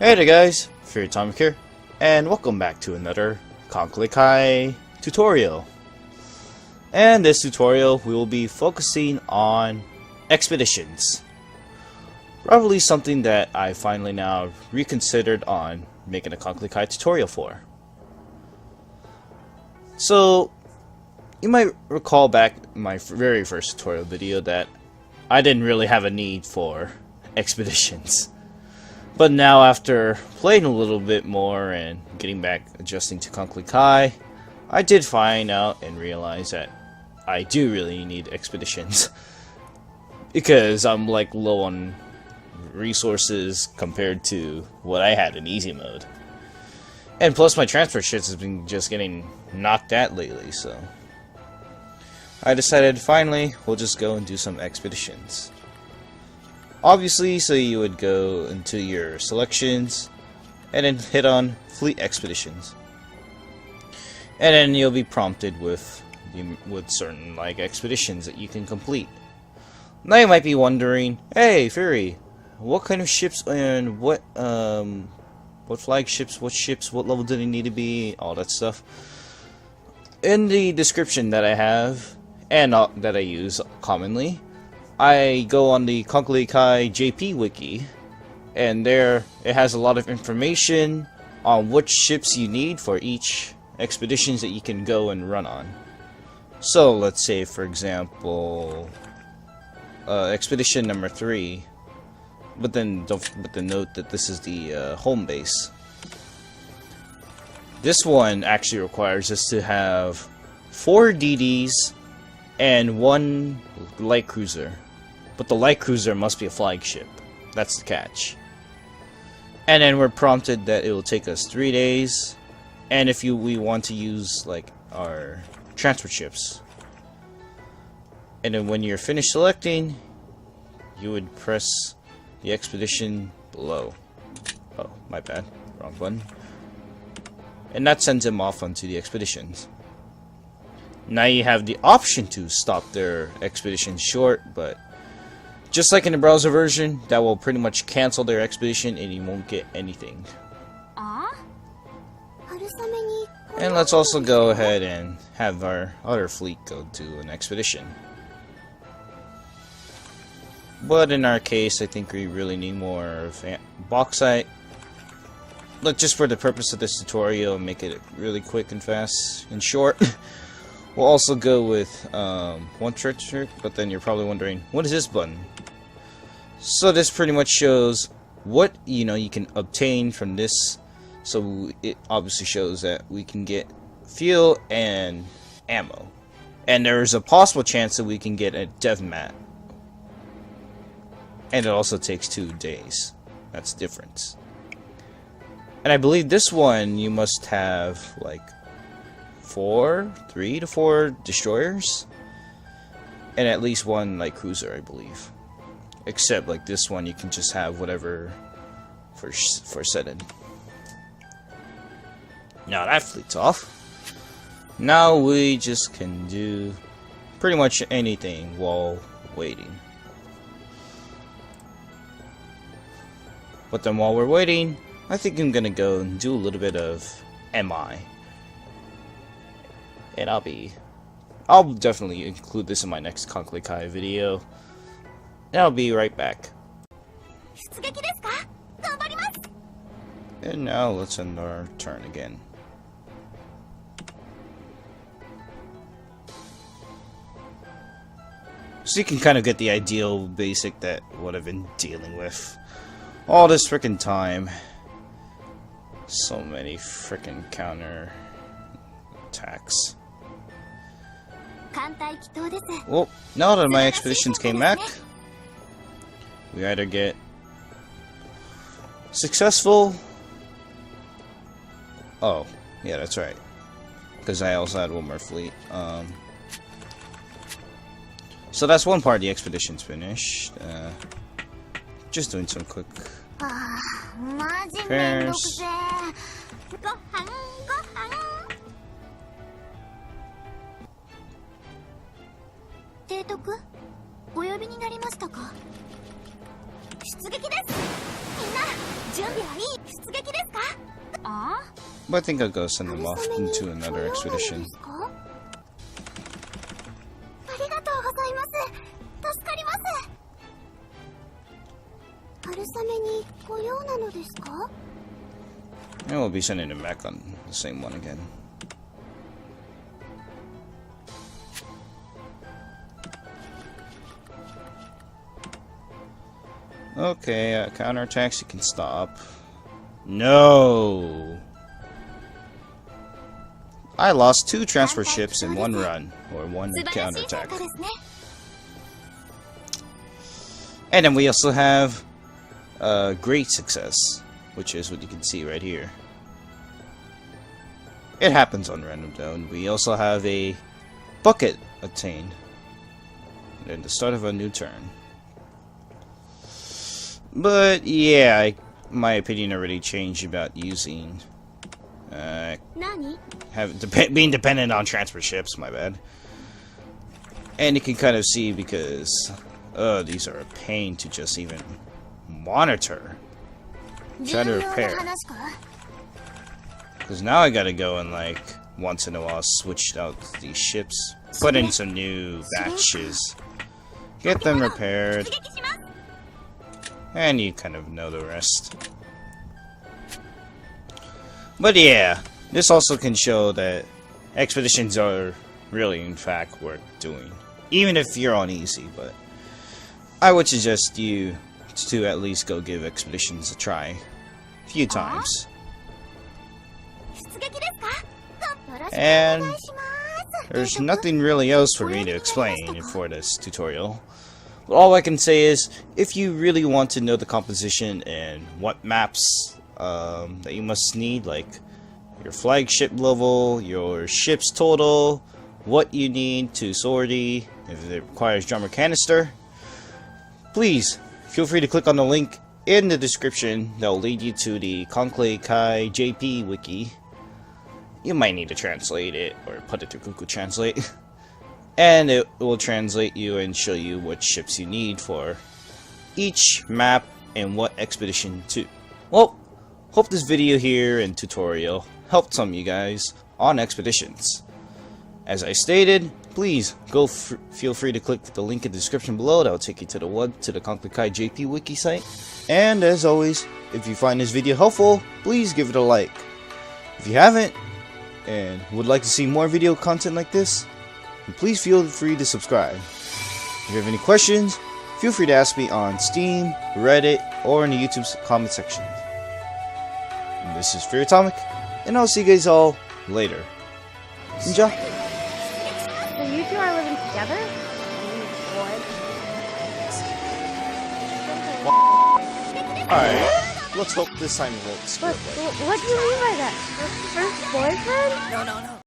Hey there guys, FuryTomic here, and welcome back to another Kancolle Kai tutorial. And this tutorial we will be focusing on expeditions. Probably something that I finally now reconsidered on making a Kancolle Kai tutorial for. So, you might recall back my very first tutorial video that I didn't really have a need for expeditions. But now, after playing a little bit more and getting back adjusting to Kancolle Kai, I did find out and realize that I do really need expeditions. Because I'm like low on resources compared to what I had in easy mode. And plus my transfer shits has been just getting knocked at lately, so I decided finally we'll just go and do some expeditions. Obviously, so you would go into your selections and then hit on fleet expeditions. And then you'll be prompted with certain like expeditions that you can complete. Now you might be wondering, hey Fury, what kind of ships and what flagships, what ships, what level do they need to be, all that stuff. In the description that I have and that I use commonly, I go on the Kancolle Kai JP Wiki, and there it has a lot of information on which ships you need for each expeditions that you can go and run on. So let's say, for example, expedition number 3, but then note that this is the home base. This one actually requires us to have 4 DDs and 1 light cruiser. But the light cruiser must be a flagship. That's the catch. And then we're prompted that it will take us 3 days. And if we want to use like our transfer ships. And then when you're finished selecting, you would press the expedition below. Oh, my bad. Wrong button. And that sends them off onto the expeditions. Now you have the option to stop their expedition short, but just like in the browser version, that will pretty much cancel their expedition and you won't get anything. And let's also go ahead and have our other fleet go to an expedition. But in our case, I think we really need more of bauxite. But just for the purpose of this tutorial, make it really quick and fast and short. We'll also go with one trick, but then you're probably wondering, what is this button? So this pretty much shows what you can obtain from this. So it obviously shows that we can get fuel and ammo, and there's a possible chance that we can get a dev mat. And it also takes 2 days. That's the difference. And I believe this one you must have like 3 to 4 destroyers and at least 1 light cruiser, I believe. Except like this one you can just have whatever for setting. Now that fleet's off. Now we just can do pretty much anything while waiting. But then while we're waiting, I think I'm gonna go and do a little bit of MI. And I'll definitely include this in my next Kancolle Kai video. And I'll be right back. And now let's end our turn again. So you can kind of get the ideal basic that what I've been dealing with all this frickin' time. So many frickin' counter attacks. Well, now that my expeditions came back, we either get successful. Oh, yeah, that's right. Because I also had 1 more fleet. So that's one part of the expedition's finished. Just doing some quick repairs. But I think I'll go send them off into another expedition. And we'll be sending them back on the same one again. Okay, counterattacks you can stop. No! I lost 2 transfer ships in one run, or one counterattack. And then we also have great success, which is what you can see right here. It happens on random though, and we also have a bucket attained. And the start of a new turn. But yeah, my opinion already changed about using being dependent on transfer ships. My bad. And you can kind of see because these are a pain to just even monitor, try to repair. Because now I gotta go and like once in a while switch out these ships, put in some new batches, get them repaired. And you kind of know the rest. But yeah, this also can show that expeditions are really, in fact, worth doing. Even if you're on easy, but I would suggest you to at least go give expeditions a try. A few times. And there's nothing really else for me to explain for this tutorial. But all I can say is, if you really want to know the composition and what maps that you must need, like your flagship level, your ship's total, what you need to sortie, if it requires drum or canister, please feel free to click on the link in the description that will lead you to the Kancolle Kai JP Wiki. You might need to translate it or put it through Google Translate. And it will translate you and show you what ships you need for each map and what expedition to. Well, hope this video here and tutorial helped some of you guys on expeditions. As I stated, please go feel free to click the link in the description below. That will take you to the Kancolle Kai JP Wiki site. And as always, if you find this video helpful, please give it a like. If you haven't and would like to see more video content like this, and please feel free to subscribe. If you have any questions, feel free to ask me on Steam, Reddit, or in the YouTube comment section. And this is FuryTomic, and I'll see you guys all later. Enjoy! So you two are living together? Alright, let's hope this time it won't screw up. What do you mean by that? First boyfriend? No.